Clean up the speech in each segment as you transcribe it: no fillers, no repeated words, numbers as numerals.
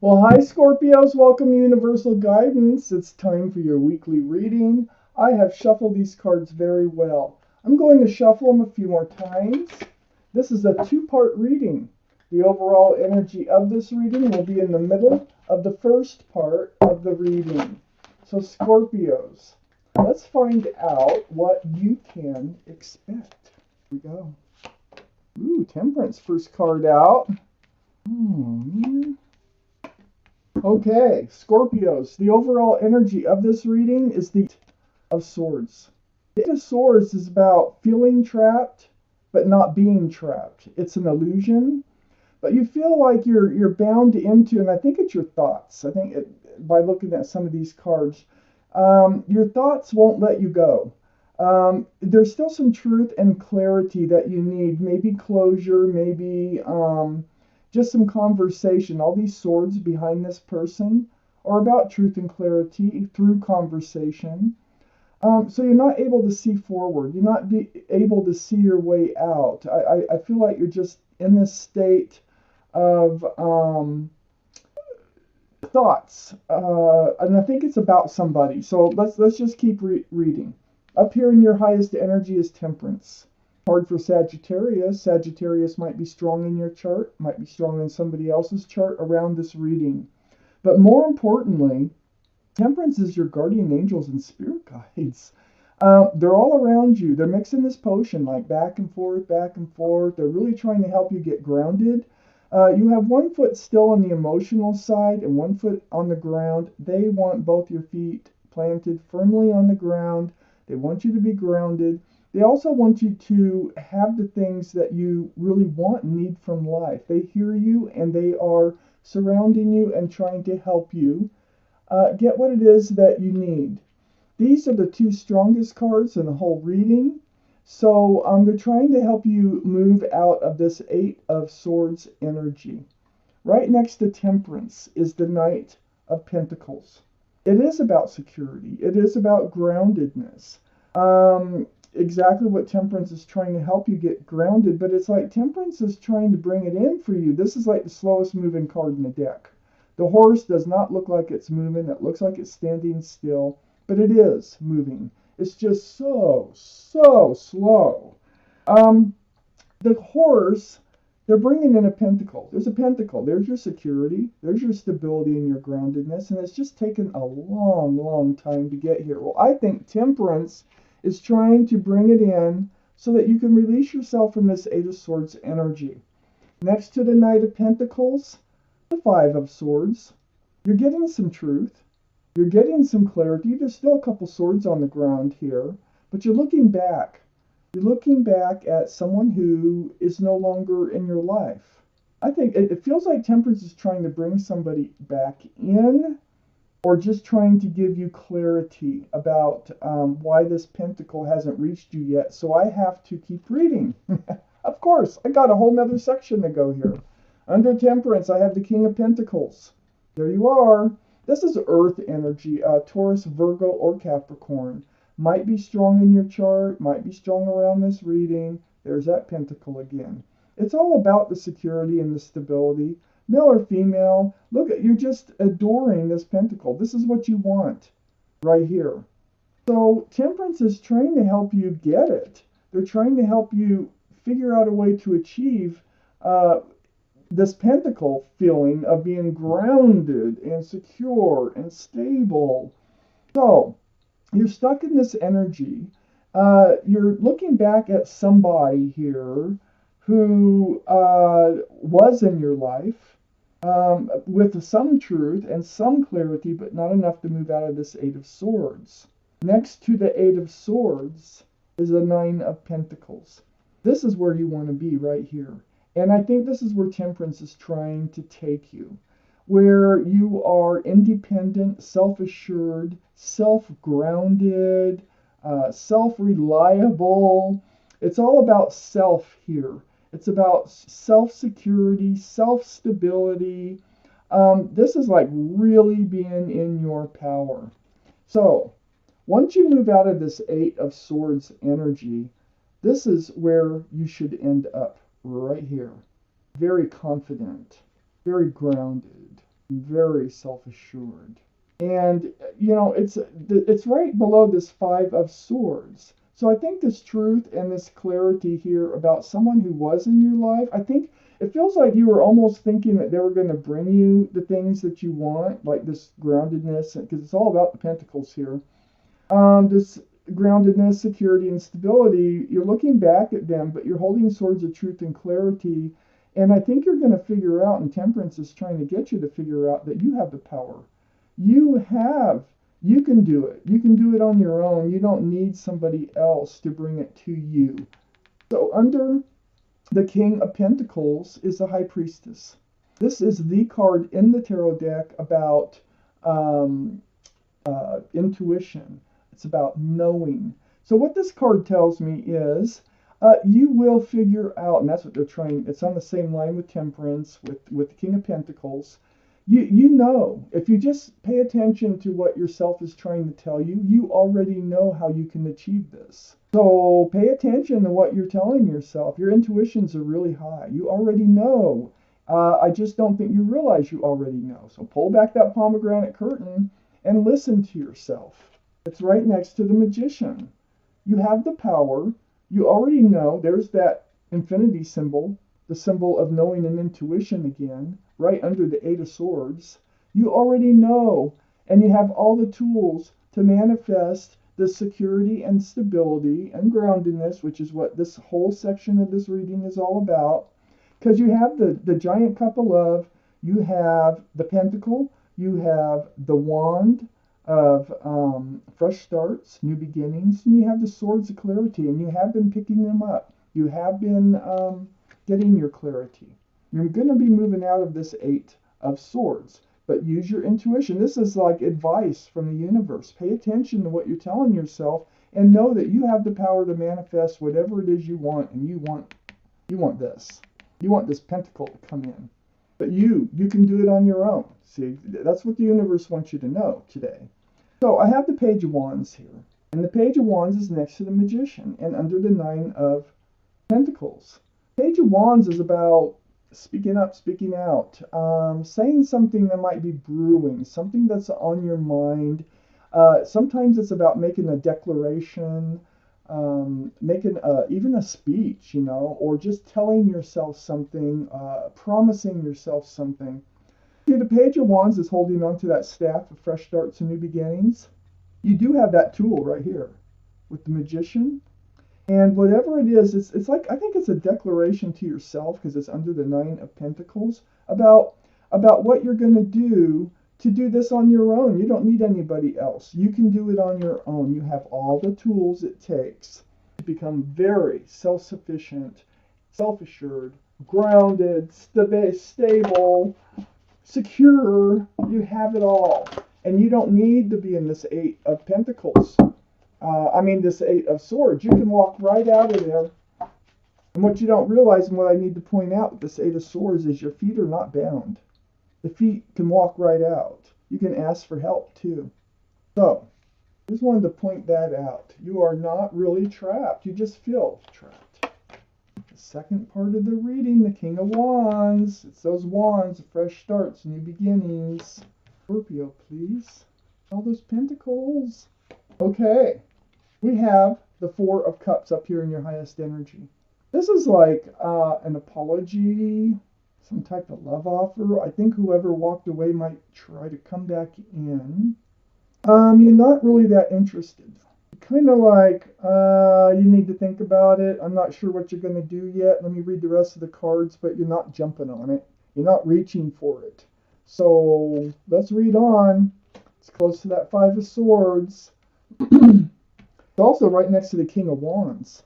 Well, hi Scorpios, welcome to Universal Guidance. It's time for your weekly reading. I have shuffled these cards very well. I'm going to shuffle them a few more times. This is a two-part reading. The overall energy of this reading will be in the middle of the first part of the reading. So Scorpios, let's find out what you can expect. Here we go. Ooh, Temperance first card out. Oh, man. Okay, Scorpios, the overall energy of this reading is the Eight of Swords. The Eight of Swords is about feeling trapped, but not being trapped. It's an illusion, but you feel like you're bound into, and I think it's your thoughts. By looking at some of these cards, your thoughts won't let you go. There's still some truth and clarity that you need, maybe closure, maybe just some conversation. All these swords behind this person are about truth and clarity through conversation. So you're not able to see forward. You're not able to see your way out. I feel like you're just in this state of thoughts, and I think it's about somebody. So let's just keep reading. Up here in your highest energy is Temperance. Hard for Sagittarius. Sagittarius might be strong in your chart, might be strong in somebody else's chart around this reading. But more importantly, Temperance is your guardian angels and spirit guides. They're all around you. They're mixing this potion like back and forth, back and forth. They're really trying to help you get grounded. You have one foot still on the emotional side and one foot on the ground. They want both your feet planted firmly on the ground. They want you to be grounded. They also want you to have the things that you really want and need from life. They hear you and they are surrounding you and trying to help you get what it is that you need. These are the two strongest cards in the whole reading. So they're trying to help you move out of this Eight of Swords energy. Right next to Temperance is the Knight of Pentacles. It is about security. It is about groundedness. Exactly what Temperance is trying to help you get grounded, but it's like Temperance is trying to bring it in for you. This is like the slowest moving card in the deck. The horse does not look like it's moving. It looks like it's standing still, but it is moving. It's just so slow. The horse, they're bringing in a pentacle. There's a pentacle. There's your security. There's your stability and your groundedness. And it's just taken a long time to get here. Well, I think Temperance is trying to bring it in so that you can release yourself from this Eight of Swords energy. Next to the Knight of Pentacles, the Five of Swords. You're getting some truth. You're getting some clarity. There's still a couple swords on the ground here, but you're looking back. You're looking back at someone who is no longer in your life. I think it feels like Temperance is trying to bring somebody back in, or just trying to give you clarity about why this pentacle hasn't reached you yet. So I have to keep reading. Of course, I got a whole nother section to go here. Under Temperance, I have the King of Pentacles. There you are. This is Earth energy, Taurus, Virgo, or Capricorn. Might be strong in your chart, might be strong around this reading. There's that pentacle again. It's all about the security and the stability. Male or female, look, you're just adoring this pentacle. This is what you want right here. So Temperance is trying to help you get it. They're trying to help you figure out a way to achieve this pentacle feeling of being grounded and secure and stable. So you're stuck in this energy. You're looking back at somebody here who was in your life with some truth and some clarity, but not enough to move out of this Eight of Swords. Next to the Eight of Swords is the Nine of Pentacles. This is where you want to be right here. And I think this is where Temperance is trying to take you, where you are independent, self-assured, self-grounded, self-reliable. It's all about self here. It's about self-security, self-stability. This is like really being in your power. So once you move out of this Eight of Swords energy, this is where you should end up, right here. Very confident, very grounded, very self-assured. And it's right below this Five of Swords. So I think this truth and this clarity here about someone who was in your life, I think it feels like you were almost thinking that they were going to bring you the things that you want, like this groundedness, because it's all about the pentacles here. This groundedness, security, and stability. You're looking back at them, but you're holding swords of truth and clarity. And I think you're going to figure out, and Temperance is trying to get you to figure out that you have the power. You can do it. You can do it on your own. You don't need somebody else to bring it to you. So under the King of Pentacles is the High Priestess. This is the card in the tarot deck about intuition. It's about knowing. So what this card tells me is you will figure out, and that's what they're trying. It's on the same line with Temperance, with the King of Pentacles. You know, if you just pay attention to what yourself is trying to tell you, you already know how you can achieve this. So pay attention to what you're telling yourself. Your intuitions are really high. You already know. I just don't think you realize you already know. So pull back that pomegranate curtain and listen to yourself. It's right next to the Magician. You have the power. You already know. There's that infinity symbol, the symbol of knowing and intuition again, right under the Eight of Swords. You already know, and you have all the tools to manifest the security and stability and groundedness, which is what this whole section of this reading is all about. Because you have the Giant Cup of Love, you have the Pentacle, you have the Wand of fresh starts, new beginnings, and you have the Swords of Clarity, and you have been picking them up. You have been getting your clarity. You're going to be moving out of this Eight of Swords, but use your intuition. This is like advice from the universe. Pay attention to what you're telling yourself and know that you have the power to manifest whatever it is you want, and you want this. You want this pentacle to come in. But you can do it on your own. See, that's what the universe wants you to know today. So I have the Page of Wands here. And the Page of Wands is next to the Magician and under the Nine of Pentacles. Page of Wands is about speaking up, speaking out, saying something that might be brewing, something that's on your mind. Sometimes it's about making a declaration, making even a speech, or just telling yourself something, promising yourself something. See, the Page of Wands is holding on to that staff of fresh starts and new beginnings. You do have that tool right here with the Magician. And whatever it is, it's like, I think it's a declaration to yourself, because it's under the Nine of Pentacles, about what you're going to do this on your own. You don't need anybody else. You can do it on your own. You have all the tools it takes to become very self-sufficient, self-assured, grounded, stable, secure. You have it all. And you don't need to be in this Eight of Pentacles. This Eight of Swords. You can walk right out of there. And what you don't realize, and what I need to point out with this Eight of Swords, is your feet are not bound. The feet can walk right out. You can ask for help too. So, just wanted to point that out. You are not really trapped. You just feel trapped. The second part of the reading, the King of Wands. It's those wands, fresh starts, new beginnings. Scorpio, please. All those pentacles. Okay. We have the Four of Cups up here in your highest energy. This is like an apology, some type of love offer. I think whoever walked away might try to come back in. You're not really that interested. Kind of like, you need to think about it. I'm not sure what you're going to do yet. Let me read the rest of the cards, but you're not jumping on it. You're not reaching for it. So let's read on. It's close to that Five of Swords. It's also right next to the King of Wands.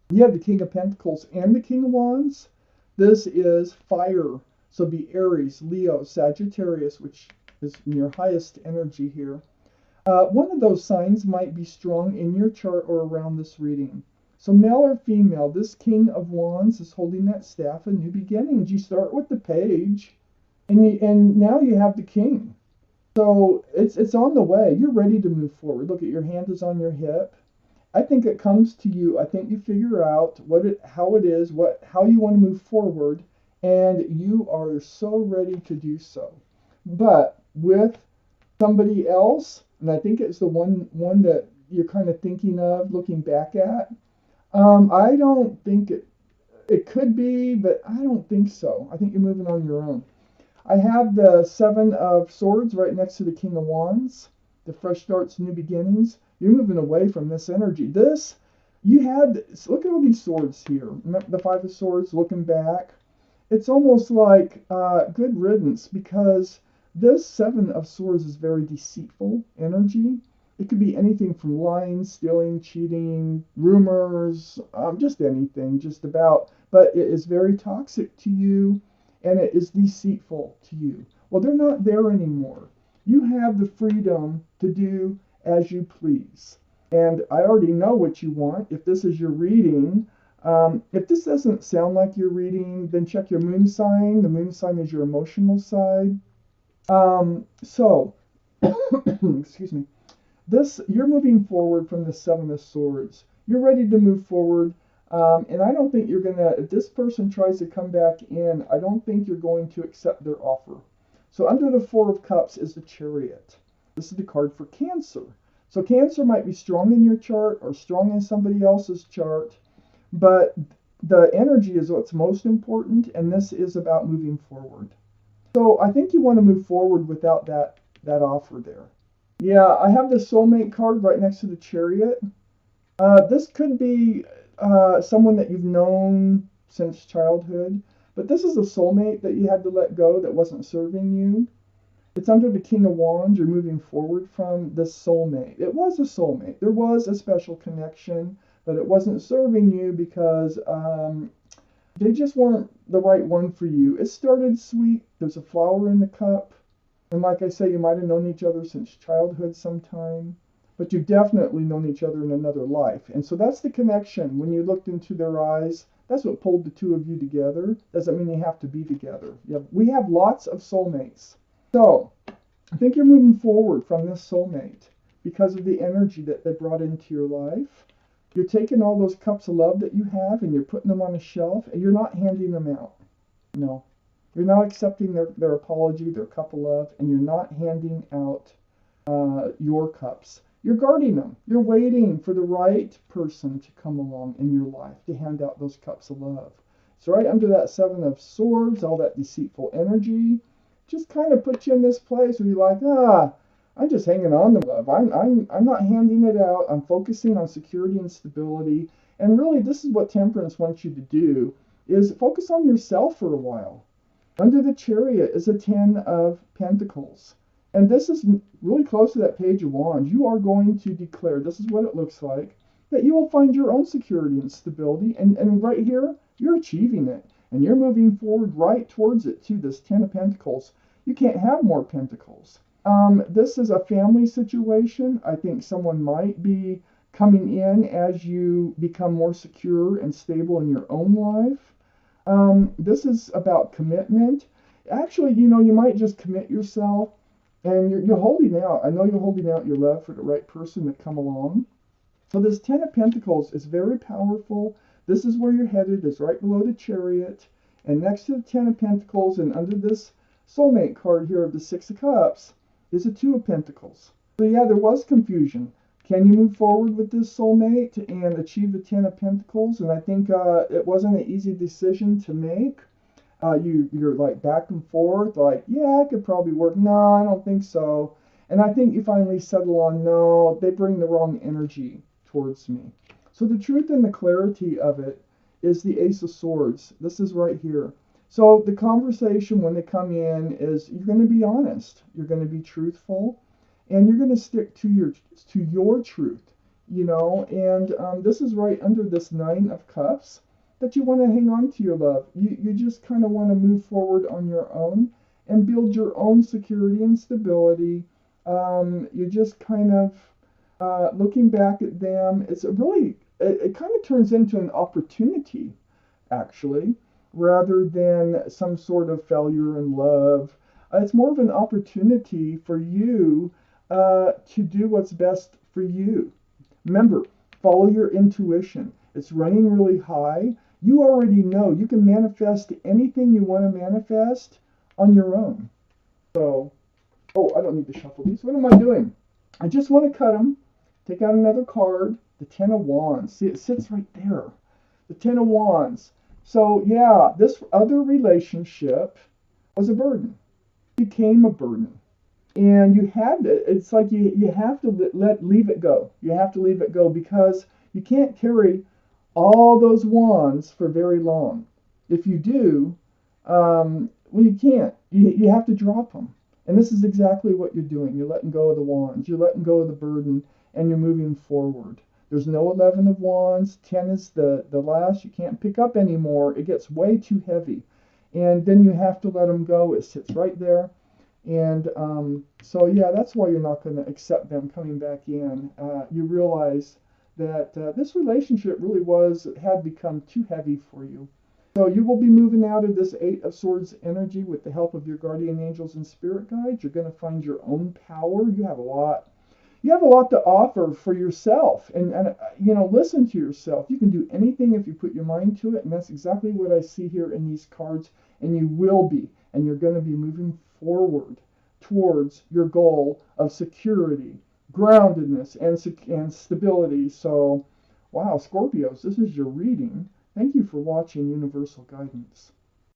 You have the King of Pentacles and the King of Wands. This is fire. So be Aries, Leo, Sagittarius, which is in your highest energy here. One of those signs might be strong in your chart or around this reading. So male or female, this King of Wands is holding that staff of new beginnings. You start with the Page, and now you have the King. So it's on the way. You're ready to move forward. Look, at your hand is on your hip. I think it comes to you. I think you figure out how it is, how you want to move forward, and you are so ready to do so. But with somebody else, and I think it's the one that you're kind of thinking of looking back at. I don't think it could be, but I don't think so. I think you're moving on your own. I have the Seven of Swords right next to the King of Wands, the fresh starts, new beginnings. You're moving away from this energy. This, you had, look at all these swords here. Remember the Five of Swords, looking back. It's almost like good riddance because this Seven of Swords is very deceitful energy. It could be anything from lying, stealing, cheating, rumors, just anything, just about. But it is very toxic to you and it is deceitful to you. Well, they're not there anymore. You have the freedom to do as you please. And I already know what you want. If this is your reading, if this doesn't sound like your reading, then check your moon sign. The moon sign is your emotional side. So, excuse me. This, you're moving forward from the Seven of Swords. You're ready to move forward. And I don't think you're going to, if this person tries to come back in, I don't think you're going to accept their offer. So under the Four of Cups is the Chariot. This is the card for Cancer. So Cancer might be strong in your chart or strong in somebody else's chart, but the energy is what's most important, and this is about moving forward. So I think you want to move forward without that offer there. Yeah, I have the Soulmate card right next to the Chariot. This could be someone that you've known since childhood, but this is a soulmate that you had to let go that wasn't serving you. It's under the King of Wands. You're moving forward from this soulmate. It was a soulmate. There was a special connection, but it wasn't serving you because they just weren't the right one for you. It started sweet. There's a flower in the cup. And like I say, you might have known each other since childhood sometime, but you've definitely known each other in another life. And so that's the connection. When you looked into their eyes, that's what pulled the two of you together. Doesn't mean you have to be together. We have lots of soulmates. So I think you're moving forward from this soulmate because of the energy that they brought into your life. You're taking all those cups of love that you have and you're putting them on a shelf and you're not handing them out. No. You're not accepting their apology, their cup of love, and you're not handing out your cups. You're guarding them. You're waiting for the right person to come along in your life to hand out those cups of love. So right under that Seven of Swords, all that deceitful energy, just kind of put you in this place where you're like, I'm just hanging on to love. I'm not handing it out. I'm focusing on security and stability. And really, this is what Temperance wants you to do, is focus on yourself for a while. Under the Chariot is a Ten of Pentacles. And this is really close to that Page of Wands. You are going to declare, this is what it looks like, that you will find your own security and stability. And right here, you're achieving it. And you're moving forward right towards it too, this Ten of Pentacles. You can't have more Pentacles. This is a family situation. I think someone might be coming in as you become more secure and stable in your own life. This is about commitment. Actually, you might just commit yourself and you're holding out. I know you're holding out your love for the right person to come along. So this Ten of Pentacles is very powerful. This is where you're headed. It's right below the Chariot. And next to the Ten of Pentacles and under this soulmate card here of the Six of Cups is a Two of Pentacles. So yeah, there was confusion. Can you move forward with this soulmate and achieve the Ten of Pentacles? And I think it wasn't an easy decision to make. You're like back and forth, like, yeah, it could probably work. No, I don't think so. And I think you finally settle on, no, they bring the wrong energy towards me. So the truth and the clarity of it is the Ace of Swords. This is right here. So the conversation when they come in is you're going to be honest. You're going to be truthful. And you're going to stick to your truth, and this is right under this Nine of Cups, that you want to hang on to your love. You just kind of want to move forward on your own and build your own security and stability. You're just kind of looking back at them. It's it kind of turns into an opportunity, actually, rather than some sort of failure in love. It's more of an opportunity for you to do what's best for you. Remember, follow your intuition. It's running really high. You already know you can manifest anything you want to manifest on your own. So, oh, I don't need to shuffle these. What am I doing? I just want to cut them. Take out another card. The Ten of Wands. See, it sits right there. The Ten of Wands. So, yeah, this other relationship was a burden. Became a burden. And you had to, it's like you have to leave it go. You have to leave it go because you can't carry all those wands for very long. If you do, well, you can't. You have to drop them. And this is exactly what you're doing. You're letting go of the wands. You're letting go of the burden, and you're moving forward. There's no 11 of wands. 10 is the last. You can't pick up anymore. It gets way too heavy. And then you have to let them go. It sits right there. And so, yeah, that's why you're not going to accept them coming back in. You realize that this relationship really had become too heavy for you. So you will be moving out of this Eight of Swords energy with the help of your guardian angels and spirit guides. You're going to find your own power. You have a lot. You have a lot to offer for yourself, and listen to yourself. You can do anything if you put your mind to it, and that's exactly what I see here in these cards. And you will be, and you're going to be moving forward towards your goal of security, groundedness, and stability. So, wow, Scorpios, this is your reading. Thank you for watching Universal Guidance.